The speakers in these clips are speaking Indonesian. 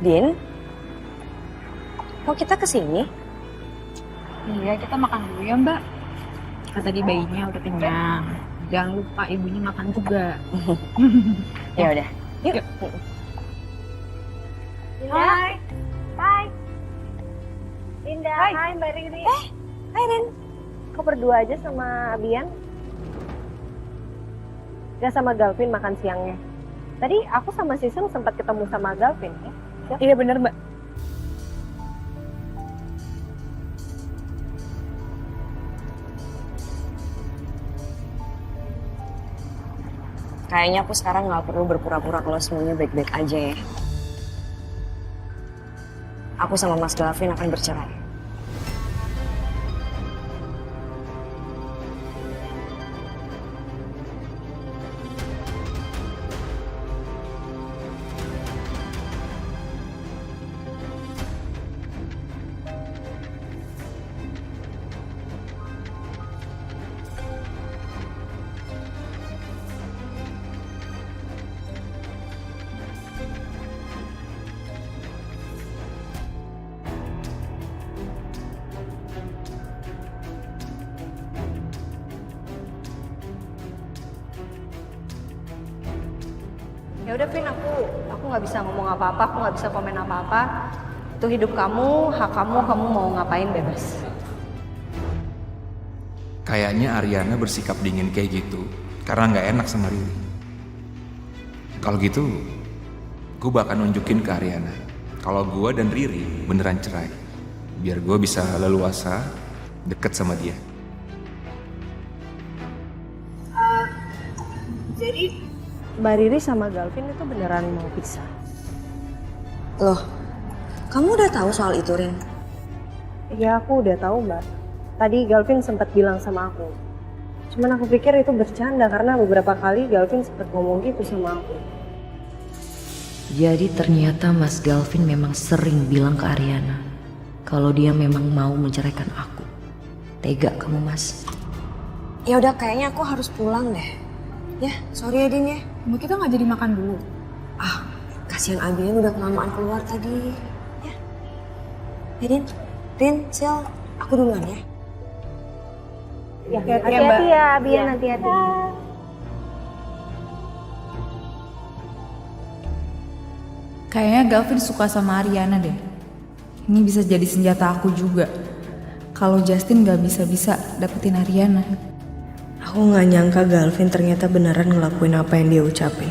Din, kok kita kesini? Iya, kita makan dulu ya, Mbak. Kan tadi bayinya udah kenyang. Jangan lupa ibunya makan juga. Ya udah, yuk. Yuk. Hai. Hai. Linda, hai Mbak Riri. Hai Rin. Kok berdua aja sama Abian? Gak sama Galvin makan siangnya? Tadi aku sama Sisil sempat ketemu sama Galvin ya? Iya bener Mbak. Kayaknya aku sekarang nggak perlu berpura-pura kalau semuanya baik-baik aja ya. Aku sama Mas Gavin akan bercerai. Ya udah Vin, aku nggak bisa ngomong apa-apa, aku nggak bisa komen apa-apa. Itu hidup kamu, hak kamu mau ngapain bebas. Kayaknya Ariana bersikap dingin kayak gitu karena nggak enak sama Riri. Kalau gitu, gue bakal nunjukin ke Ariana kalau gue dan Riri beneran cerai, biar gue bisa leluasa deket sama dia. Jadi Mbak Riri sama Galvin itu beneran mau pisah? Loh, kamu udah tahu soal itu Rin? Ya aku udah tahu Mbak. Tadi Galvin sempat bilang sama aku. Cuman aku pikir itu bercanda karena beberapa kali Galvin sempat ngomong gitu sama aku. Jadi ternyata Mas Galvin memang sering bilang ke Ariana kalau dia memang mau menceraikan aku. Tega kamu Mas. Ya udah kayaknya aku harus pulang deh. Ya, sorry ya Din ya. Mbak, kita nggak jadi makan dulu. Ah, kasihan Abian udah kelamaan keluar tadi. Ya. Ya Din, Sil, aku duluan ya. Ya, hati-hati ya Abian, hati-hati. Kayaknya Galvin suka sama Ariana deh. Ini bisa jadi senjata aku juga. Kalau Justin nggak bisa-bisa dapetin Ariana. Aku gak nyangka Galvin ternyata beneran ngelakuin apa yang dia ucapin.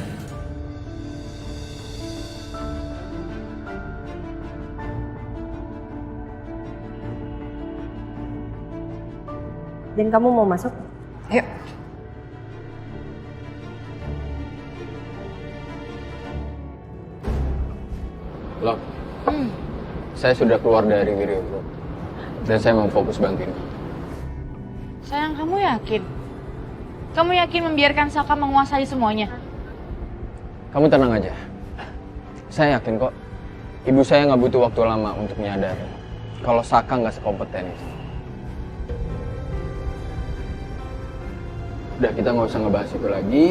Dan kamu mau masuk? Ayo. Loh, saya sudah keluar dari Wiryo Group dan saya mau fokus bantuin. Sayang, kamu yakin? Kamu yakin membiarkan Saka menguasai semuanya? Kamu tenang aja. Saya yakin kok, ibu saya nggak butuh waktu lama untuk menyadari kalau Saka nggak sekompeten itu. Udah, kita nggak usah ngebahas itu lagi.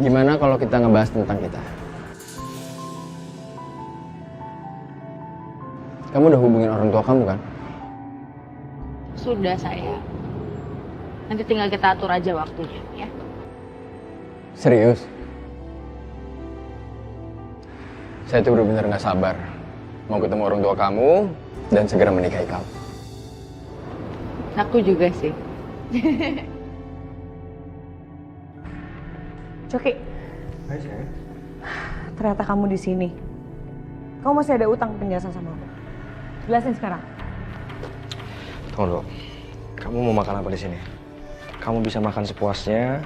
Gimana kalau kita ngebahas tentang kita? Kamu udah hubungin orang tua kamu kan? Sudah, sayang. Nanti tinggal kita atur aja waktunya, ya. Serius? Saya tuh benar-benar nggak sabar mau ketemu orang tua kamu dan segera menikahi kamu. Aku juga sih. Coki. Ternyata kamu di sini. Kamu masih ada utang penjelasan sama aku. Jelasin sekarang. Tunggu dulu. Kamu mau makan apa di sini? Kamu bisa makan sepuasnya,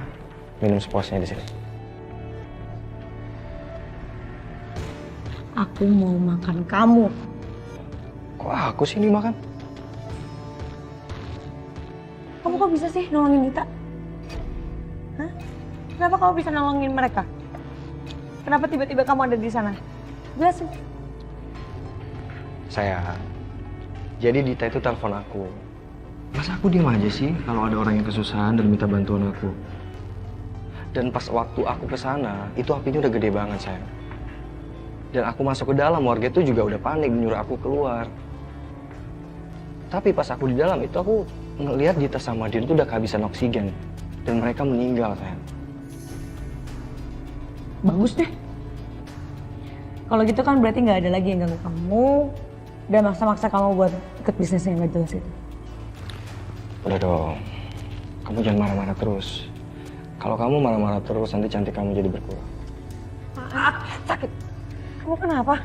minum sepuasnya di sini. Aku mau makan kamu. Kok aku sih ini makan? Kamu kok bisa sih nolongin Dita? Hah? Kenapa kamu bisa nolongin mereka? Kenapa tiba-tiba kamu ada di sana? Jelasin. Sayang, jadi Dita itu telepon aku. Masa aku diam aja sih kalau ada orang yang kesusahan dan minta bantuan aku? Dan pas waktu aku kesana, itu apinya udah gede banget sayang. Dan aku masuk ke dalam, warga itu juga udah panik nyuruh aku keluar. Tapi pas aku di dalam itu aku ngelihat Dita sama Dion itu udah kehabisan oksigen. Dan mereka meninggal, sayang. Bagus deh. Kalau gitu kan berarti nggak ada lagi yang ganggu kamu dan maksa-maksa kamu buat ikut bisnis yang nggak jelas itu. Udah dong, kamu jangan marah-marah terus. Kalau kamu marah-marah terus, nanti cantik kamu jadi berkurang. Sakit. Kamu kenapa?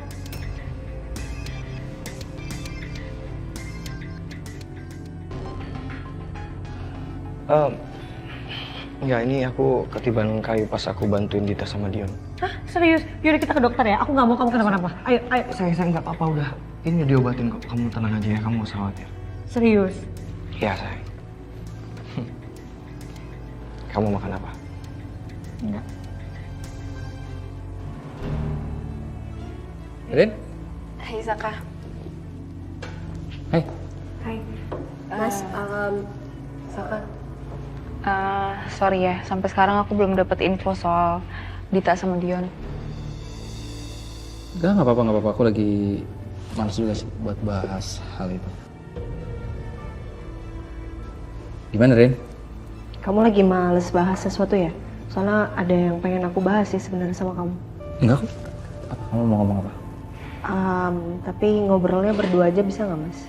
Enggak, ini aku ketiban kayu pas aku bantuin Dita sama Dion. Hah? Serius? Yaudah kita ke dokter ya. Aku nggak mau kamu kenapa-napa. Ayo, ayo. Sayang nggak apa-apa udah. Ini udah diobatin kok. Kamu tenang aja ya, kamu nggak usah khawatir. Serius? Iya, sayang. Kamu makan apa? Enggak. Rin? Hai Saka. Hai. Hai. Mas, Saka. Sorry ya, sampai sekarang aku belum dapet info soal Dita sama Dion. Nggak apa-apa. Aku lagi males juga sih buat bahas hal itu. Gimana, Rin? Kamu lagi males bahas sesuatu ya? Soalnya ada yang pengen aku bahas sih sebenarnya sama kamu. Enggak kok. Apa? Kamu mau ngomong apa? Tapi ngobrolnya berdua aja bisa nggak, Mas?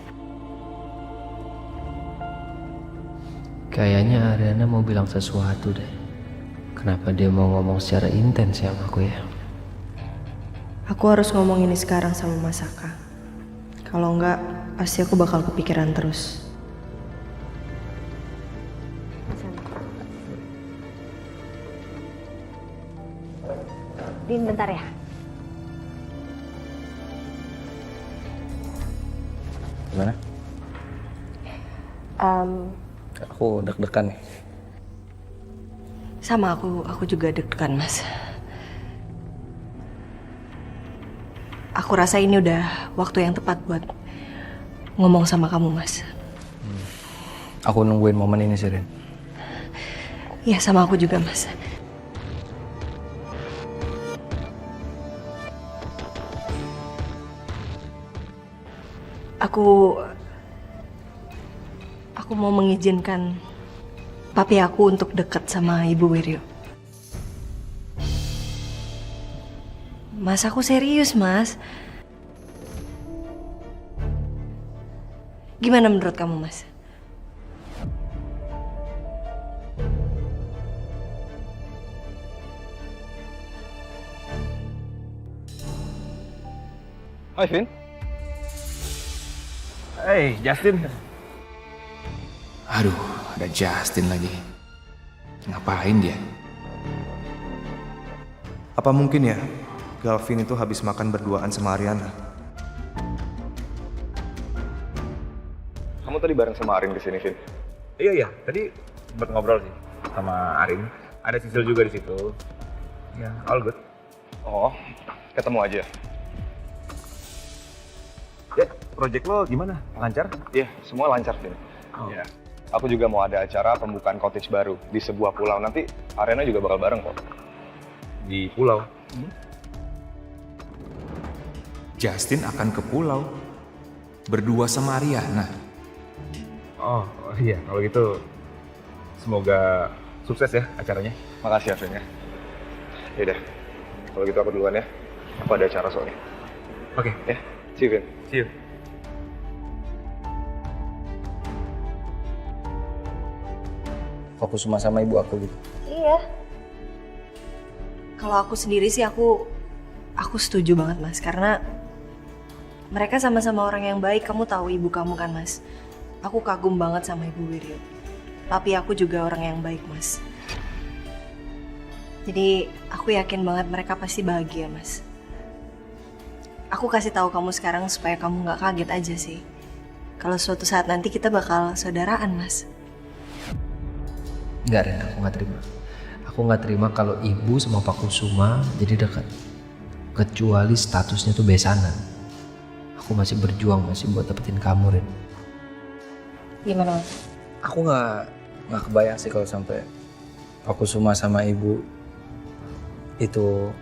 Kayaknya Ariana mau bilang sesuatu deh. Kenapa dia mau ngomong secara intens sama aku ya? Aku harus ngomong ini sekarang sama Mas Saka. Kalau enggak, pasti aku bakal kepikiran terus. Din, bentar ya. Gimana? Aku deg-degan nih. Sama aku juga deg-degan, Mas. Aku rasa ini udah waktu yang tepat buat ngomong sama kamu, Mas. Aku nungguin momen ini sih, Rin. Iya, sama aku juga, Mas. Aku mau mengizinkan papi aku untuk dekat sama Ibu Wiryo. Mas, aku serius, Mas. Gimana menurut kamu, Mas? Hai, Vin. Hey, Justin. Aduh, ada Justin lagi. Ngapain dia? Apa mungkin ya, Galvin itu habis makan berduaan sama Ariana? Kamu tadi bareng sama Arin kesini, Vin? Iya, tadi sempat ngobrol sih sama Arin. Ada Sisil juga di situ. Ya, all good. Oh, ketemu aja. Ya, project lo gimana? Lancar? Iya, semua lancar, Vin. Iya. Aku juga mau ada acara pembukaan cottage baru di sebuah pulau. Nanti Ariana juga bakal bareng kok. Di pulau? Justin akan ke pulau berdua sama Ariana. Oh iya, kalau gitu semoga sukses ya acaranya. Makasih ya, Vin ya. Yaudah, kalau gitu aku duluan ya. Aku ada acara soalnya. Oke. Ya, see you, Vin. See you. Fokus sama ibu aku gitu. Iya. Kalau aku sendiri sih aku setuju banget, Mas, karena mereka sama-sama orang yang baik. Kamu tahu ibu kamu kan, Mas. Aku kagum banget sama Ibu Wiryo. Tapi aku juga orang yang baik, Mas. Jadi aku yakin banget mereka pasti bahagia, Mas. Aku kasih tahu kamu sekarang supaya kamu nggak kaget aja sih. Kalau suatu saat nanti kita bakal saudaraan, Mas. Enggak, Ren, aku nggak terima. Aku nggak terima kalau ibu sama Pak Kusuma jadi dekat. Kecuali statusnya tuh besanan. Aku masih berjuang buat dapetin kamu, Ren. Gimana, Mas? Aku nggak kebayang sih kalau sampai Pak Kusuma sama ibu itu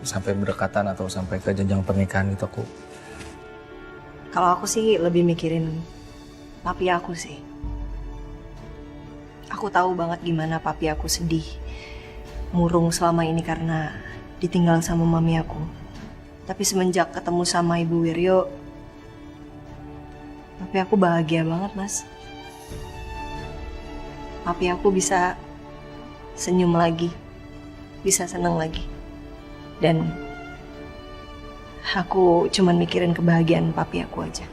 sampai berdekatan atau sampai ke jenjang pernikahan itu aku. Kalau aku sih lebih mikirin papi aku sih. Aku tahu banget gimana papi aku sedih, murung selama ini karena ditinggal sama mami aku. Tapi semenjak ketemu sama Ibu Wiryo, papi aku bahagia banget, Mas. Papi aku bisa senyum lagi, bisa seneng lagi. Dan aku cuman mikirin kebahagiaan papi aku aja.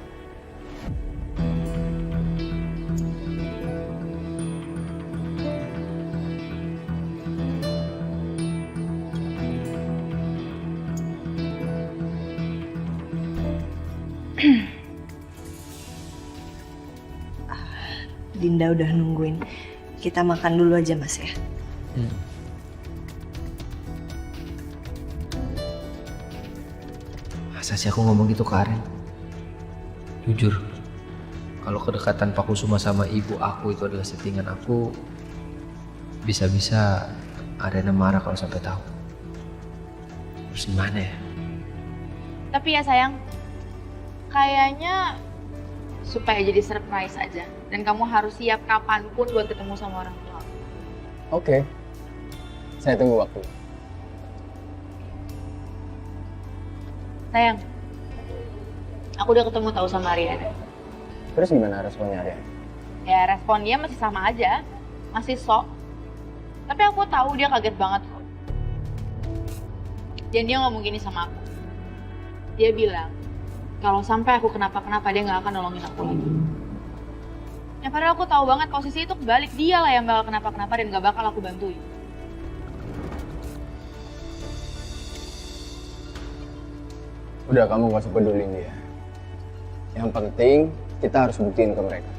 Dinda udah nungguin. Kita makan dulu aja, Mas ya. Masa sih aku ngomong gitu ke Aren? Jujur, kalau kedekatan Pak Kusuma sama ibu aku itu adalah settingan aku, bisa-bisa Arena marah kalau sampai tahu. Terus gimana ya? Tapi ya sayang, kayaknya supaya jadi surprise aja. Dan kamu harus siap kapanpun buat ketemu sama orang tua. Oke. Saya tunggu waktu. Sayang, aku udah ketemu tahu sama Ariana. Terus gimana responnya Arya? Ya respon dia masih sama aja, masih sok. Tapi aku tahu dia kaget banget kok. Dan dia ngomong gini sama aku. Dia bilang, kalau sampai aku kenapa-kenapa dia nggak akan nolongin aku lagi. Ya padahal aku tahu banget posisi itu kebalik, dia lah yang bakal kenapa-kenapa dan nggak bakal aku bantuin. Udah, kamu gak usah pedulin dia. Yang penting kita harus buktiin ke mereka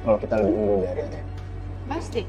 kalau kita lebih unggul dari Arya. Pasti.